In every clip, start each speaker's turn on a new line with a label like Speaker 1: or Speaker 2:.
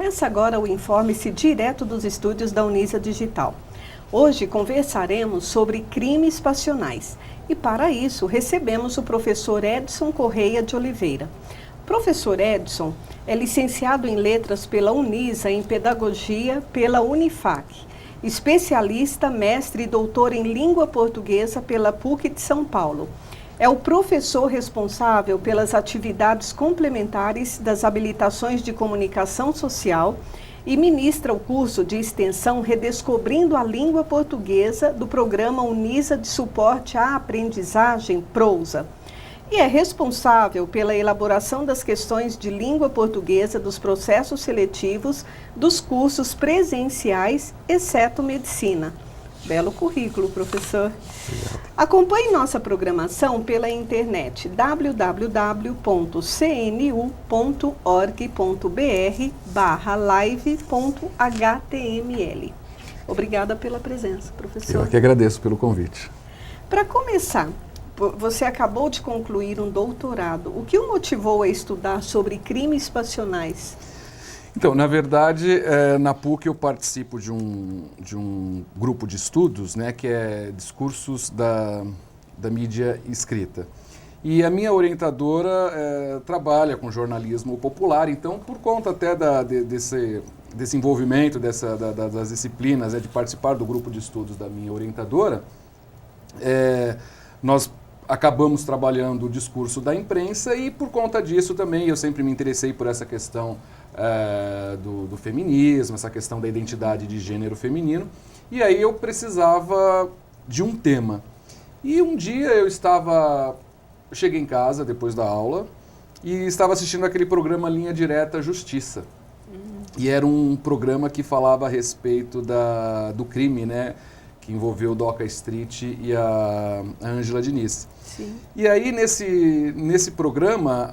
Speaker 1: Começa agora o Informe-se direto dos estúdios da Unisa Digital. Hoje conversaremos sobre crimes passionais e para isso recebemos o professor Edson Correia de Oliveira. Professor Edson é licenciado em Letras pela Unisa e em Pedagogia pela Unifac, especialista, mestre e doutor em Língua Portuguesa pela PUC de São Paulo. É o professor responsável pelas atividades complementares das habilitações de comunicação social e ministra o curso de extensão Redescobrindo a Língua Portuguesa do programa Unisa de Suporte à Aprendizagem, PROUSA. E é responsável pela elaboração das questões de língua portuguesa dos processos seletivos dos cursos presenciais, exceto medicina. Belo currículo, professor. Acompanhe nossa programação pela internet www.cnu.org.br/live.html. Obrigada pela presença, professor.
Speaker 2: Eu que agradeço pelo convite.
Speaker 1: Para começar, você acabou de concluir um doutorado. O que o motivou a estudar sobre crimes passionais?
Speaker 2: Então, na verdade, na PUC eu participo de um grupo de estudos, né, que é discursos da mídia escrita. E a minha orientadora trabalha com jornalismo popular, então, por conta até desse envolvimento, das disciplinas, de participar do grupo de estudos da minha orientadora, nós acabamos trabalhando o discurso da imprensa e, por conta disso, também eu sempre me interessei por essa questão do feminismo, essa questão da identidade de gênero feminino, e aí eu precisava de um tema. E um dia cheguei em casa depois da aula e estava assistindo aquele programa Linha Direta Justiça. E era um programa que falava a respeito do crime, né, que envolveu o Doca Street e a Ângela Diniz.
Speaker 1: Sim.
Speaker 2: E aí nesse programa,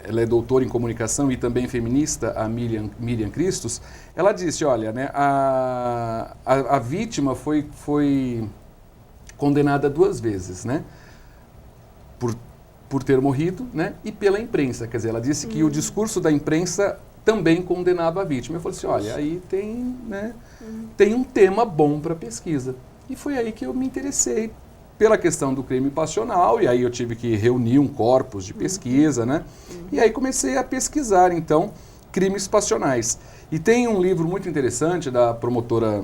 Speaker 2: ela é doutora em comunicação e também feminista, a Miriam Christos, ela disse, olha, né, a vítima foi condenada 2 vezes, né, por ter morrido, né, e pela imprensa. Quer dizer, ela disse que o discurso da imprensa também condenava a vítima. Eu falei assim, olha, aí tem um tema bom para pesquisa. E foi aí que eu me interessei pela questão do crime passional, e aí eu tive que reunir um corpus de pesquisa, né? E aí comecei a pesquisar, então, crimes passionais. E tem um livro muito interessante da promotora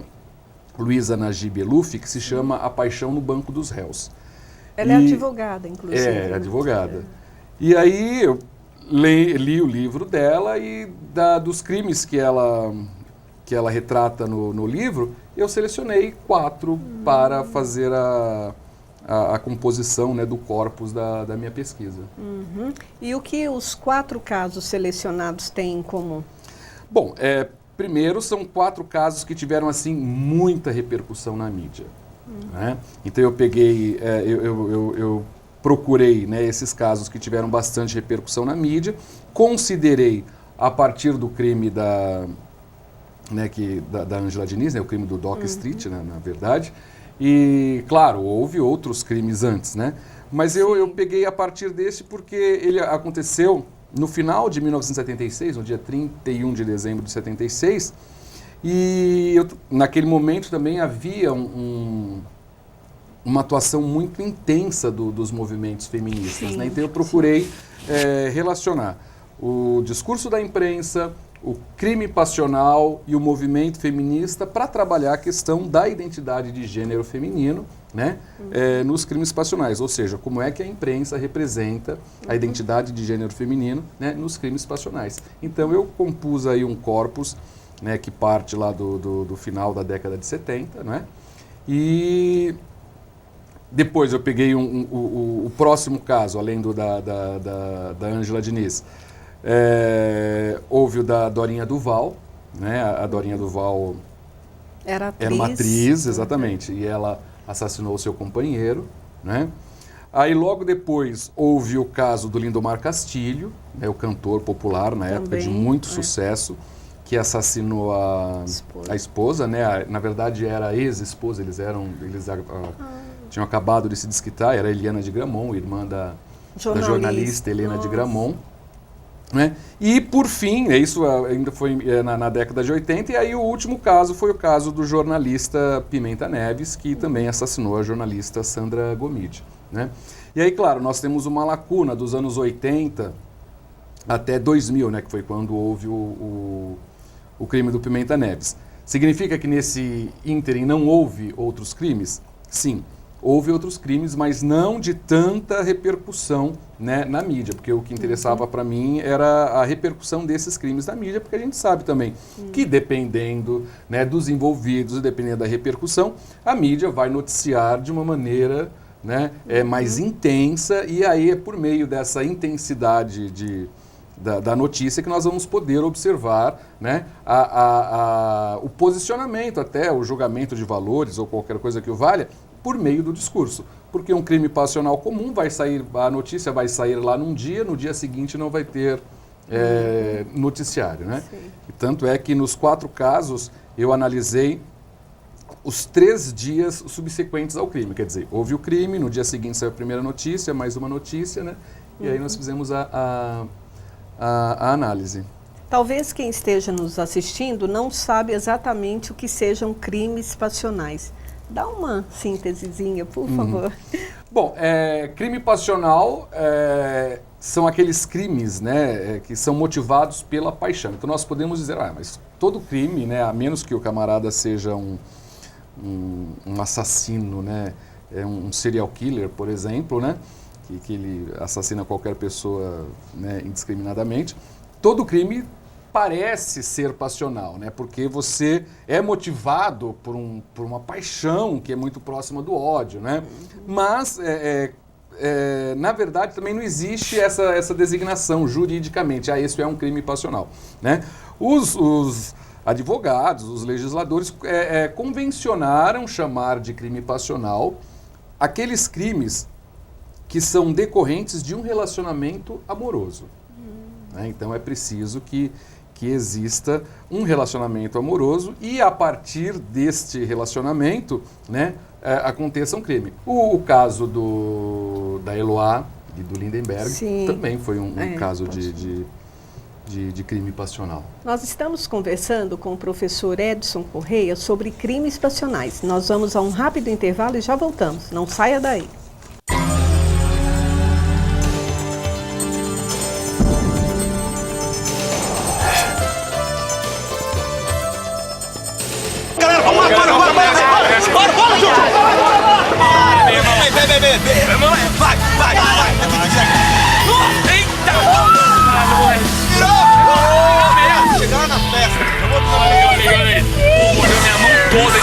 Speaker 2: Luísa Najib Eluf, que se chama A Paixão no Banco dos Réus.
Speaker 1: Ela é advogada, inclusive.
Speaker 2: É, advogada. E aí eu li o livro dela e dos crimes que ela retrata no livro, eu selecionei 4 para fazer a composição, né, do corpus da minha pesquisa.
Speaker 1: Uhum. E o que os 4 casos selecionados têm em comum?
Speaker 2: Bom, primeiro são 4 casos que tiveram assim muita repercussão na mídia. Né? Então eu peguei, eu procurei, né, esses casos que tiveram bastante repercussão na mídia, considerei a partir do crime da Ângela Diniz, né, o crime do Doca Street, né, na verdade. E, claro, houve outros crimes antes, né? Mas eu peguei a partir desse porque ele aconteceu no final de 1976, no dia 31 de dezembro de 76, e naquele momento também havia uma atuação muito intensa dos movimentos feministas, né? Então eu procurei relacionar o discurso da imprensa, o crime passional e o movimento feminista para trabalhar a questão da identidade de gênero feminino, né, nos crimes passionais, ou seja, como é que a imprensa representa a identidade de gênero feminino, né, nos crimes passionais. Então eu compus aí um corpus, né, que parte lá do final da década de 70, né, e depois eu peguei o próximo caso, além da Ângela Diniz. Houve o da Dorinha Duval, né? A Dorinha Duval
Speaker 1: era
Speaker 2: uma atriz, exatamente, e ela assassinou o seu companheiro, né? Aí logo depois houve o caso do Lindomar Castilho, né, o cantor popular na época de muito sucesso, que assassinou a esposa, né? Na verdade era a ex-esposa, eles tinham acabado de se desquitar, era Eliana de Gramont, irmã da jornalista Helena de Gramont. Né? E, por fim, isso ainda foi na década de 80, e aí o último caso foi o caso do jornalista Pimenta Neves, que também assassinou a jornalista Sandra Gomide. Né? E aí, claro, nós temos uma lacuna dos anos 80 até 2000, né, que foi quando houve o crime do Pimenta Neves. Significa que nesse ínterim não houve outros crimes? Sim. Houve outros crimes, mas não de tanta repercussão, né, na mídia, porque o que interessava para mim era a repercussão desses crimes na mídia, porque a gente sabe também que dependendo, né, dos envolvidos e dependendo da repercussão, a mídia vai noticiar de uma maneira, né, mais intensa, e aí é por meio dessa intensidade da notícia que nós vamos poder observar, né, o posicionamento, até o julgamento de valores ou qualquer coisa que o valha, por meio do discurso. Porque um crime passional comum vai sair, a notícia vai sair lá num dia, no dia seguinte não vai ter noticiário, né? E tanto é que nos 4 casos eu analisei os 3 dias subsequentes ao crime. Quer dizer, houve o crime, no dia seguinte saiu a primeira notícia, mais uma notícia, né? E aí nós fizemos a análise.
Speaker 1: Talvez quem esteja nos assistindo não sabe exatamente o que sejam crimes passionais. Dá uma síntesezinha, por favor.
Speaker 2: Bom, crime passional são aqueles crimes, né, que são motivados pela paixão. Então nós podemos dizer, mas todo crime, né, a menos que o camarada seja um assassino, né, um serial killer, por exemplo, né, que ele assassina qualquer pessoa, né, indiscriminadamente, todo crime parece ser passional, né? Porque você é motivado por uma paixão que é muito próxima do ódio, né? Mas, na verdade, também não existe essa designação juridicamente. Isso é um crime passional, né? Os advogados, os legisladores convencionaram chamar de crime passional aqueles crimes que são decorrentes de um relacionamento amoroso. Né? Então é preciso que exista um relacionamento amoroso e a partir deste relacionamento, né, aconteça um crime. O caso da Eloá e do Lindenberg também foi um caso de crime passional.
Speaker 1: Nós estamos conversando com o professor Edson Correia sobre crimes passionais. Nós vamos a um rápido intervalo e já voltamos. Não saia daí.
Speaker 3: Vai! Eita! Virou! Chegaram na festa. Olha aí. Molhou minha mão toda.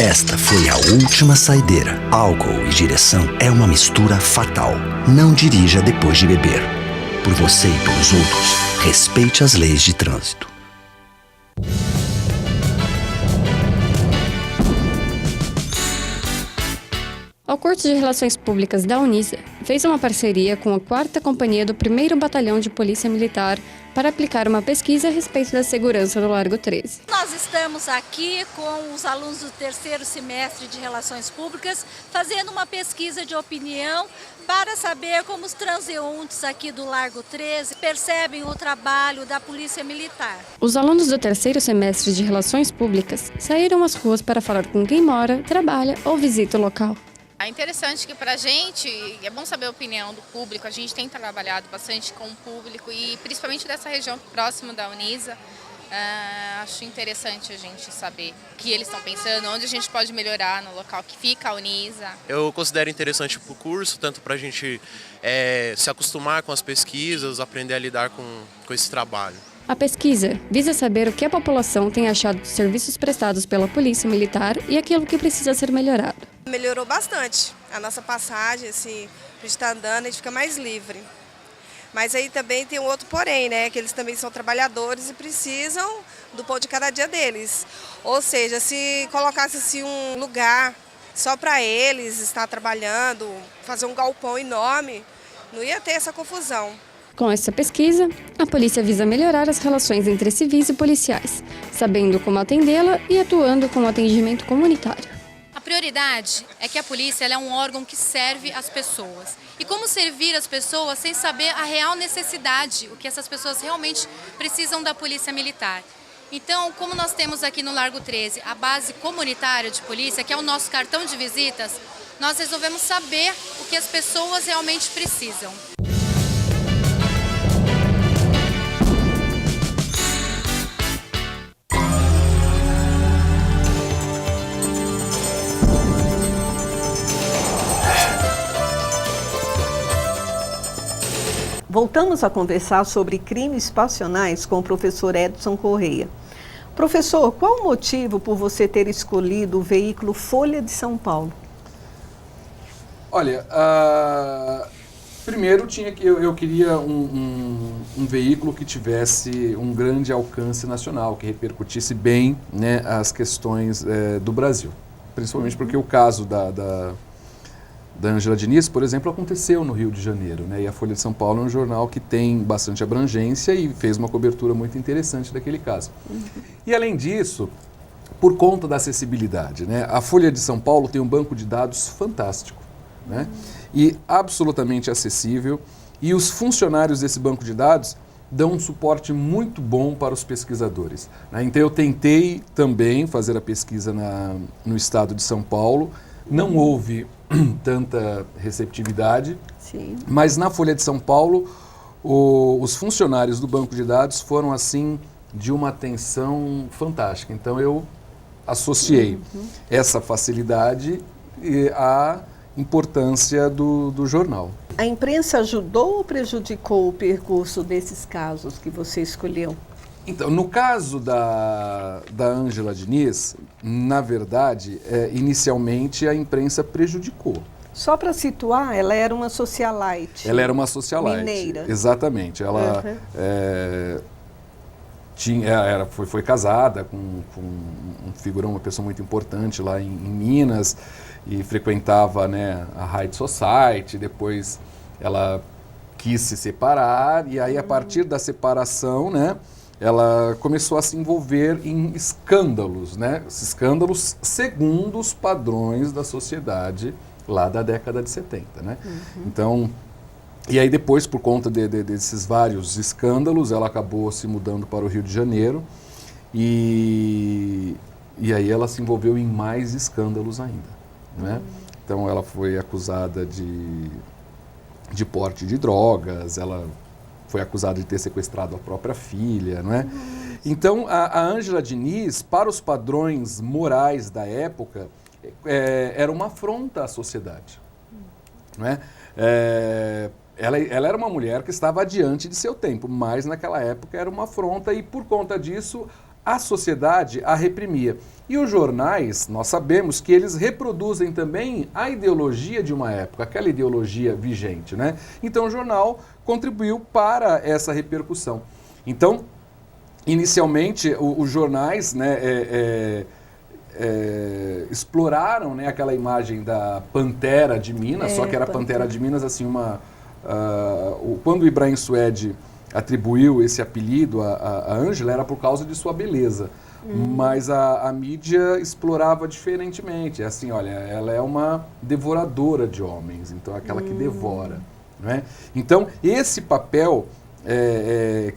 Speaker 4: Esta foi a última saideira. Álcool e direção é uma mistura fatal. Não dirija depois de beber. Por você e pelos outros, respeite as leis de trânsito.
Speaker 5: O curso de Relações Públicas da Unisa fez uma parceria com a 4ª Companhia do 1º Batalhão de Polícia Militar para aplicar uma pesquisa a respeito da segurança do Largo 13.
Speaker 6: Nós estamos aqui com os alunos do 3º semestre de Relações Públicas fazendo uma pesquisa de opinião para saber como os transeuntes aqui do Largo 13 percebem o trabalho da Polícia Militar.
Speaker 5: Os alunos do 3º semestre de Relações Públicas saíram às ruas para falar com quem mora, trabalha ou visita o local.
Speaker 7: É interessante que para a gente, é bom saber a opinião do público, a gente tem trabalhado bastante com o público e principalmente dessa região próxima da Unisa, acho interessante a gente saber o que eles estão pensando, onde a gente pode melhorar no local que fica a Unisa.
Speaker 8: Eu considero interessante o curso, tanto para a gente se acostumar com as pesquisas, aprender a lidar com esse trabalho.
Speaker 5: A pesquisa visa saber o que a população tem achado dos serviços prestados pela Polícia Militar e aquilo que precisa ser melhorado.
Speaker 9: Melhorou bastante a nossa passagem, assim, a gente está andando, a gente fica mais livre. Mas aí também tem um outro porém, né, que eles também são trabalhadores e precisam do pão de cada dia deles. Ou seja, se colocasse assim, um lugar só para eles estar trabalhando, fazer um galpão enorme, não ia ter essa confusão.
Speaker 5: Com essa pesquisa, a polícia visa melhorar as relações entre civis e policiais, sabendo como atendê-la e atuando com o atendimento comunitário.
Speaker 10: A prioridade é que a polícia ela é um órgão que serve as pessoas. E como servir as pessoas sem saber a real necessidade, o que essas pessoas realmente precisam da polícia militar. Então, como nós temos aqui no Largo 13 a base comunitária de polícia, que é o nosso cartão de visitas, nós resolvemos saber o que as pessoas realmente precisam.
Speaker 1: Voltamos a conversar sobre crimes passionais com o professor Edson Correia. Professor, qual o motivo por você ter escolhido o veículo Folha de São Paulo?
Speaker 2: Olha, primeiro eu queria um veículo que tivesse um grande alcance nacional, que repercutisse bem, né, as questões do Brasil. Principalmente porque o caso da Ângela Diniz, por exemplo, aconteceu no Rio de Janeiro, né? E a Folha de São Paulo é um jornal que tem bastante abrangência e fez uma cobertura muito interessante daquele caso. E além disso, por conta da acessibilidade, né? A Folha de São Paulo tem um banco de dados fantástico, né? E absolutamente acessível, e os funcionários desse banco de dados dão um suporte muito bom para os pesquisadores, né? Então eu tentei também fazer a pesquisa no estado de São Paulo, não houve tanta receptividade, sim, mas na Folha de São Paulo os funcionários do banco de dados foram assim de uma atenção fantástica. Então eu associei essa facilidade à importância do jornal.
Speaker 1: A imprensa ajudou ou prejudicou o percurso desses casos que você escolheu?
Speaker 2: Então, no caso da Ângela Diniz, na verdade, inicialmente a imprensa prejudicou.
Speaker 1: Só para situar, ela era uma socialite.
Speaker 2: Ela era uma socialite.
Speaker 1: Mineira.
Speaker 2: Exatamente. Ela foi casada com um figurão, uma pessoa muito importante lá em Minas, e frequentava, né, a High Society. Depois ela quis se separar, e aí a partir da separação, né, ela começou a se envolver em escândalos, né? Escândalos segundo os padrões da sociedade lá da década de 70, né? Então, e aí depois, por conta desses vários escândalos, ela acabou se mudando para o Rio de Janeiro e aí ela se envolveu em mais escândalos ainda, né? Então ela foi acusada de porte de drogas, ela foi acusada de ter sequestrado a própria filha, não é? Então, a Ângela Diniz, para os padrões morais da época, era uma afronta à sociedade, não é? Ela era uma mulher que estava adiante de seu tempo, mas naquela época era uma afronta e, por conta disso, a sociedade a reprimia. E os jornais, nós sabemos que eles reproduzem também a ideologia de uma época, aquela ideologia vigente, né? Então o jornal contribuiu para essa repercussão. Então, inicialmente, os jornais, né, exploraram, né, aquela imagem da Pantera de Minas, só que era Pantera de Minas, assim, quando o Ibrahim Suede atribuiu esse apelido a Ângela, era por causa de sua beleza. Mas a mídia explorava diferentemente. É assim, olha, ela é uma devoradora de homens, então é aquela que devora, não é? Então, esse papel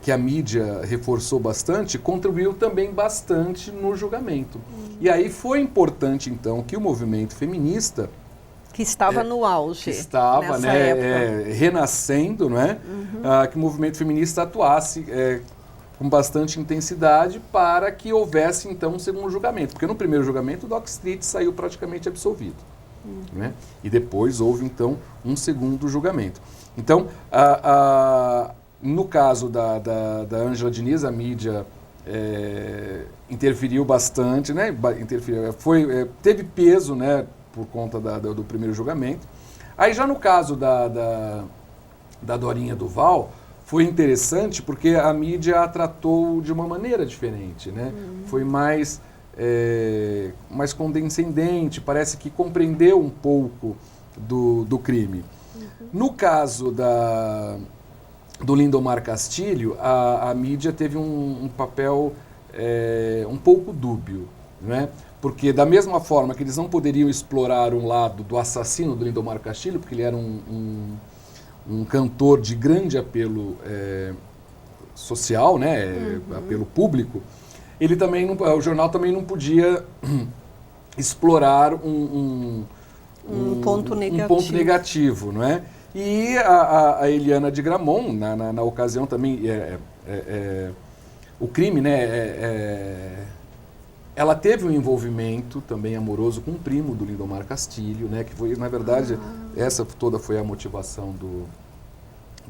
Speaker 2: que a mídia reforçou bastante, contribuiu também bastante no julgamento. E aí foi importante, então, que o movimento feminista,
Speaker 1: que estava no auge.
Speaker 2: Que estava, né, renascendo, não é? Que o movimento feminista atuasse com bastante intensidade para que houvesse, então, um segundo julgamento. Porque no primeiro julgamento o Doc Street saiu praticamente absolvido. Né? E depois houve, então, um segundo julgamento. Então, no caso da Ângela Diniz, a mídia interferiu bastante, né? Teve peso, né, por conta do primeiro julgamento. Aí já no caso da Dorinha Duval, foi interessante porque a mídia a tratou de uma maneira diferente, né? Foi mais condescendente, parece que compreendeu um pouco do crime. No caso do Lindomar Castilho, a mídia teve um papel um pouco dúbio, né? Porque da mesma forma que eles não poderiam explorar um lado do assassino do Lindomar Castilho, porque ele era um cantor de grande apelo social, né, apelo público, ele também o jornal também não podia explorar um ponto negativo, não é? E a Eliana de Gramont, na ocasião também, o crime, né, ela teve um envolvimento também amoroso com um primo do Lindomar Castilho, né, que foi, na verdade, essa toda foi a motivação do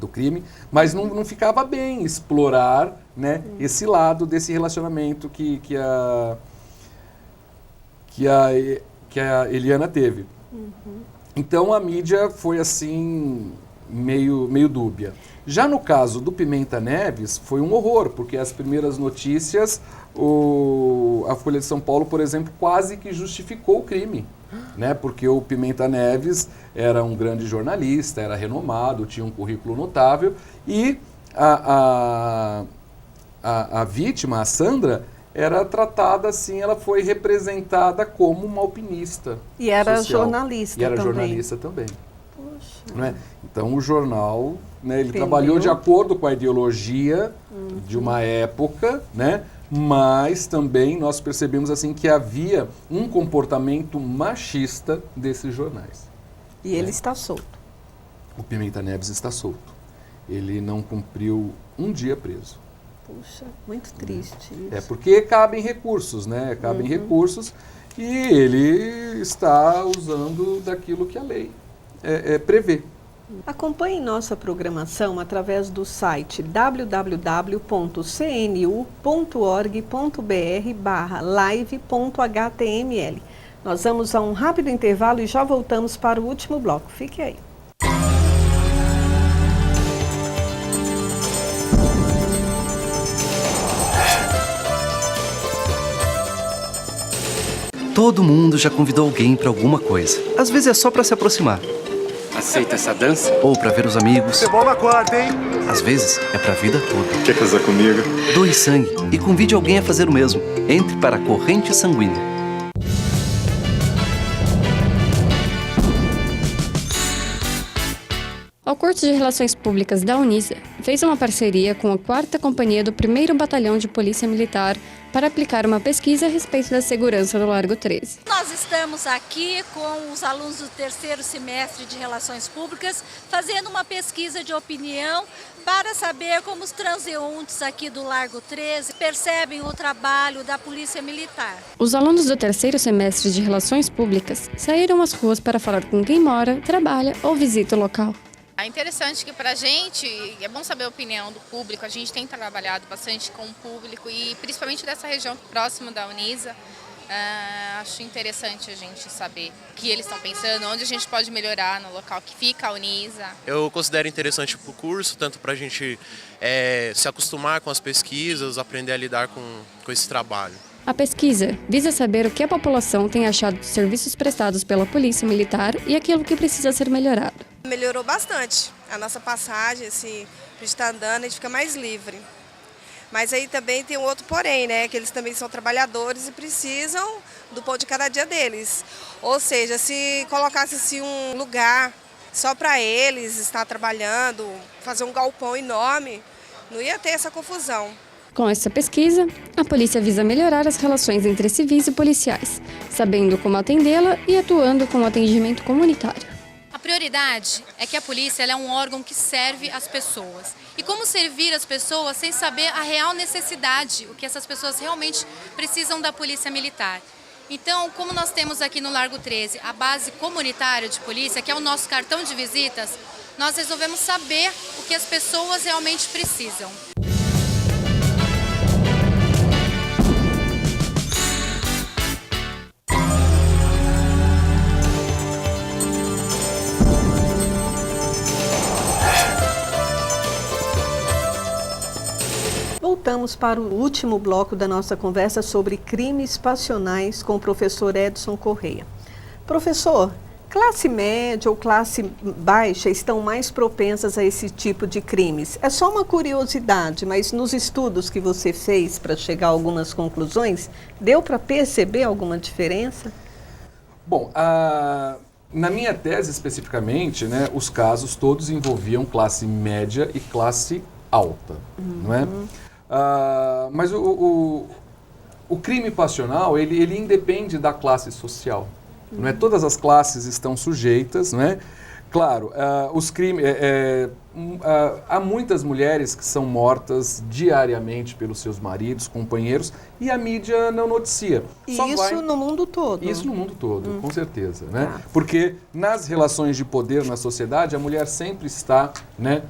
Speaker 2: crime, mas não ficava bem explorar, né, esse lado desse relacionamento que a Eliana teve. Então a mídia foi assim, meio dúbia. Já no caso do Pimenta Neves, foi um horror, porque as primeiras notícias, a Folha de São Paulo, por exemplo, quase que justificou o crime, né? Porque o Pimenta Neves era um grande jornalista, era renomado, tinha um currículo notável, e a vítima, a Sandra, era tratada assim, ela foi representada como uma alpinista.
Speaker 1: E era
Speaker 2: social.
Speaker 1: jornalista também.
Speaker 2: E era jornalista também.
Speaker 1: Poxa.
Speaker 2: Não é? Então o jornal, né, ele trabalhou de acordo com a ideologia de uma época, né, mas também nós percebemos assim que havia um comportamento machista desses jornais.
Speaker 1: E ele está solto.
Speaker 2: O Pimenta Neves está solto. Ele não cumpriu um dia preso.
Speaker 1: Puxa, muito triste isso.
Speaker 2: É porque cabem recursos, né? Cabem recursos e ele está usando daquilo que a lei prevê.
Speaker 1: Acompanhe nossa programação através do site www.cnu.org.br/live.html. Nós vamos a um rápido intervalo e já voltamos para o último bloco. Fique aí.
Speaker 11: Todo mundo já convidou alguém para alguma coisa. Às vezes é só para se aproximar.
Speaker 12: Aceita essa dança?
Speaker 11: Ou para ver os amigos.
Speaker 12: Você bola a quarta, hein?
Speaker 11: Às vezes é para a vida toda.
Speaker 12: Quer casar comigo?
Speaker 11: Doe sangue e convide alguém a fazer o mesmo. Entre para a corrente sanguínea.
Speaker 5: O curso de Relações Públicas da Unisa fez uma parceria com a 4ª Companhia do 1º Batalhão de Polícia Militar para aplicar uma pesquisa a respeito da segurança no Largo 13.
Speaker 6: Nós estamos aqui com os alunos do 3º semestre de Relações Públicas fazendo uma pesquisa de opinião para saber como os transeuntes aqui do Largo 13 percebem o trabalho da Polícia Militar.
Speaker 5: Os alunos do 3º semestre de Relações Públicas saíram às ruas para falar com quem mora, trabalha ou visita o local.
Speaker 7: É interessante que para a gente, é bom saber a opinião do público, a gente tem trabalhado bastante com o público e principalmente dessa região próxima da Unisa, acho interessante a gente saber o que eles estão pensando, onde a gente pode melhorar no local que fica a Unisa.
Speaker 8: Eu considero interessante o curso, tanto para a gente se acostumar com as pesquisas, aprender a lidar com esse trabalho.
Speaker 5: A pesquisa visa saber o que a população tem achado dos serviços prestados pela Polícia Militar e aquilo que precisa ser melhorado.
Speaker 9: Melhorou bastante a nossa passagem, assim, a gente está andando, a gente fica mais livre. Mas aí também tem um outro porém, né, que eles também são trabalhadores e precisam do pão de cada dia deles. Ou seja, se colocasse assim, um lugar só para eles estar trabalhando, fazer um galpão enorme, não ia ter essa confusão.
Speaker 5: Com essa pesquisa, a polícia visa melhorar as relações entre civis e policiais, sabendo como atendê-la e atuando com o atendimento comunitário.
Speaker 10: A prioridade é que a polícia ela é um órgão que serve as pessoas. E como servir as pessoas sem saber a real necessidade, o que essas pessoas realmente precisam da polícia militar. Então, como nós temos aqui no Largo 13 a base comunitária de polícia, que é o nosso cartão de visitas, nós resolvemos saber o que as pessoas realmente precisam.
Speaker 1: Voltamos para o último bloco da nossa conversa sobre crimes passionais com o professor Edson Correia. Professor, Classe média ou classe baixa estão mais propensas a esse tipo de crimes? É só uma curiosidade, mas nos estudos que você fez para chegar a algumas conclusões, deu para perceber alguma diferença?
Speaker 2: Bom, na minha tese especificamente, né, os casos todos envolviam classe média e classe alta, não é? Mas o crime passional, ele independe da classe social. Não é? Todas as classes estão sujeitas, não é? Claro, os crimes... há muitas mulheres que são mortas diariamente pelos seus maridos, companheiros, e a mídia não noticia.
Speaker 1: E isso no mundo todo?
Speaker 2: Isso no mundo todo, com certeza. Né? Porque nas relações de poder na sociedade, a mulher sempre está, né,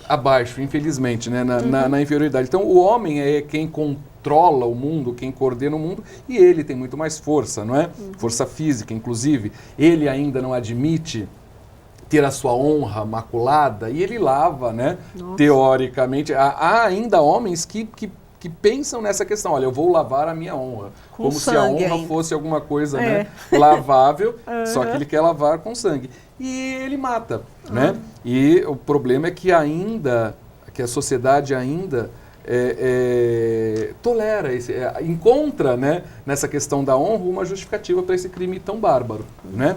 Speaker 2: abaixo, infelizmente, né, na inferioridade. Então, o homem é quem controla o mundo, quem coordena o mundo, e ele tem muito mais força, não é? Força física, inclusive. Ele ainda não admite ter a sua honra maculada, e ele lava, né? Teoricamente. Há ainda homens que pensam nessa questão, olha, eu vou lavar a minha honra. Como se a honra fosse alguma coisa, né, lavável, só que ele quer lavar com sangue. E ele mata, né? E o problema é que a sociedade ainda tolera, encontra, né, nessa questão da honra uma justificativa para esse crime tão bárbaro, né?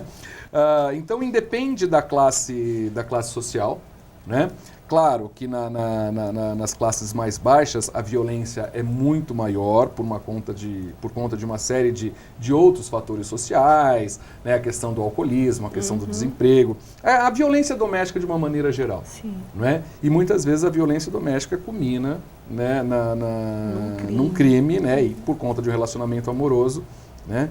Speaker 2: Então independe da classe social, né? Claro que nas classes mais baixas a violência é muito maior por conta de uma série de outros fatores sociais, né? A questão do alcoolismo, a questão do desemprego, a violência doméstica de uma maneira geral.
Speaker 1: Sim.
Speaker 2: Não é? E muitas vezes a violência doméstica culmina, né, num crime, né? E por conta de um relacionamento amoroso, né?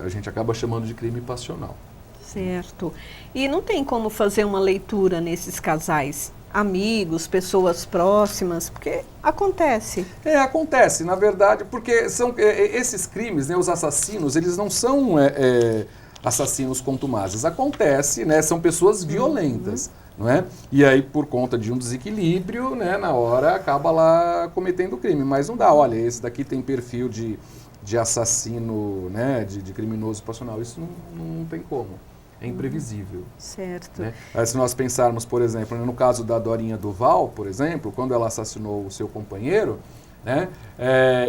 Speaker 2: A gente acaba chamando de crime passional.
Speaker 1: Certo. E não tem como fazer uma leitura nesses casais? Amigos, pessoas próximas, porque acontece.
Speaker 2: Acontece, na verdade, porque são esses crimes, né, os assassinos, eles não são assassinos contumazes. Acontece, né, são pessoas violentas, não é? E aí, por conta de um desequilíbrio, né, na hora acaba lá cometendo o crime. Mas não dá, olha, esse daqui tem perfil de assassino, né, de criminoso passional. Isso não tem como. É imprevisível.
Speaker 1: Certo.
Speaker 2: Né? Se nós pensarmos, por exemplo, no caso da Dorinha Duval, por exemplo, quando ela assassinou o seu companheiro, né,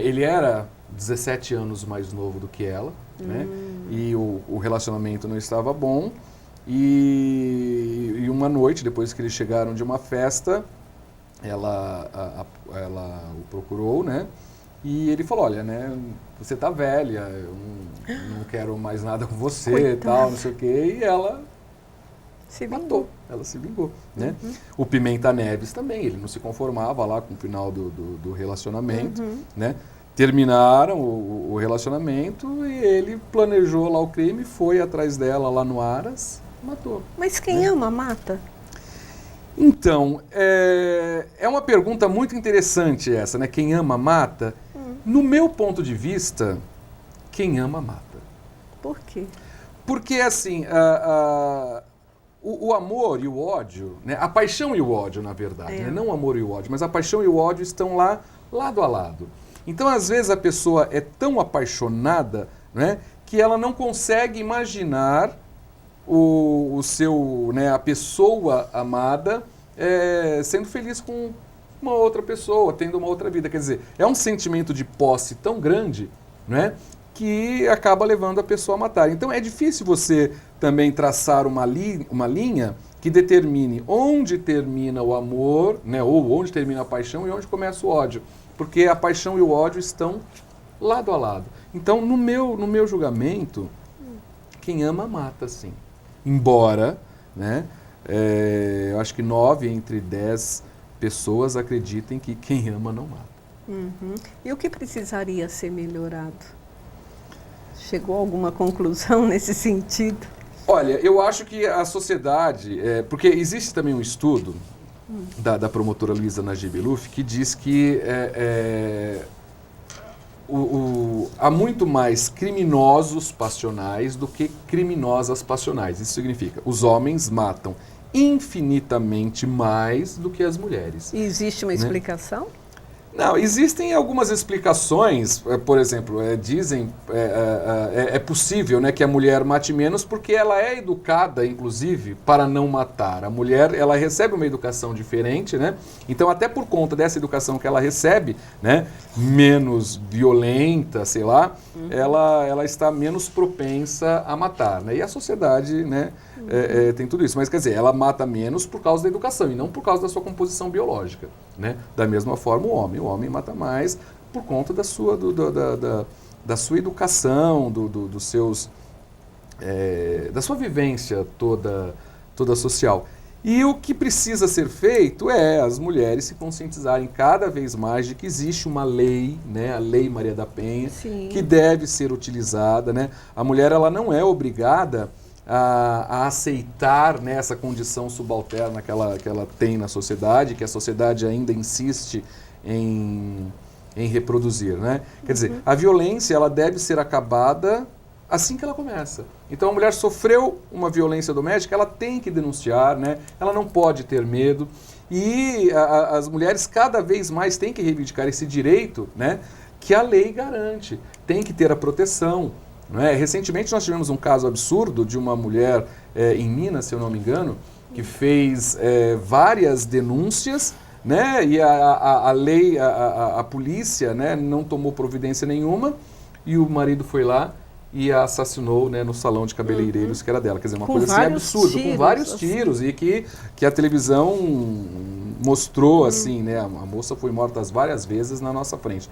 Speaker 2: ele era 17 anos mais novo do que ela, né, e o relacionamento não estava bom, e uma noite, depois que eles chegaram de uma festa, ela o procurou, né, e ele falou, olha, né, você tá velha, eu não quero mais nada com você e tal, não sei o quê. E ela
Speaker 1: se
Speaker 2: matou, ela se vingou, né? O Pimenta Neves também, ele não se conformava lá com o final do relacionamento, né? Terminaram o relacionamento e ele planejou lá o crime, foi atrás dela lá no Aras, matou.
Speaker 1: Mas quem ama, mata?
Speaker 2: Então, é uma pergunta muito interessante essa, né? Quem ama, mata. No meu ponto de vista, quem ama, mata.
Speaker 1: Por quê?
Speaker 2: Porque, assim, o amor e o ódio, né? A paixão e o ódio, na verdade, né? Não o amor e o ódio, mas a paixão e o ódio estão lá, lado a lado. Então, às vezes, a pessoa é tão apaixonada, né, que ela não consegue imaginar a pessoa amada sendo feliz com uma outra pessoa, tendo uma outra vida. Quer dizer, é um sentimento de posse tão grande, né, que acaba levando a pessoa a matar. Então é difícil você também traçar uma linha que determine onde termina o amor, né, ou onde termina a paixão e onde começa o ódio. Porque a paixão e o ódio estão lado a lado. Então, no meu julgamento, quem ama, mata, sim. Embora, né, eu acho que 9 entre 10 pessoas acreditem que quem ama não mata.
Speaker 1: E o que precisaria ser melhorado? Chegou a alguma conclusão nesse sentido?
Speaker 2: Olha, eu acho que a sociedade... porque existe também um estudo da promotora Luiza Najib Eluf que diz que há muito mais criminosos passionais do que criminosas passionais. Isso significa, os homens matam infinitamente mais do que as mulheres.
Speaker 1: E existe uma explicação?
Speaker 2: Não, existem algumas explicações, por exemplo, dizem, é possível, né, que a mulher mate menos porque ela é educada, inclusive, para não matar. A mulher, ela recebe uma educação diferente, né, então até por conta dessa educação que ela recebe, né, menos violenta, sei lá, ela está menos propensa a matar, né, e a sociedade, né, tem tudo isso. Mas quer dizer, ela mata menos por causa da educação e não por causa da sua composição biológica, né, da mesma forma o homem mata mais por conta da sua, da sua educação, dos seus, da sua vivência toda social. E o que precisa ser feito é as mulheres se conscientizarem cada vez mais de que existe uma lei, né, a Lei Maria da Penha, Sim. que deve ser utilizada, né? A mulher, ela não é obrigada a aceitar, né, essa condição subalterna que ela tem na sociedade, que a sociedade ainda insiste em reproduzir, né? Quer dizer, a violência, ela deve ser acabada assim que ela começa. Então a mulher sofreu uma violência doméstica, ela tem que denunciar, né? Ela não pode ter medo. E as mulheres cada vez mais têm que reivindicar esse direito, né, que a lei garante. Tem que ter a proteção. Não é? Recentemente nós tivemos um caso absurdo de uma mulher em Minas, se eu não me engano, que fez várias denúncias, né? E a lei, a polícia, né, não tomou providência nenhuma e o marido foi lá e a assassinou, né, no salão de cabeleireiros que era dela. Quer dizer, uma coisa assim absurda, com vários tiros, e que a televisão mostrou assim, né, a moça foi morta várias vezes na nossa frente.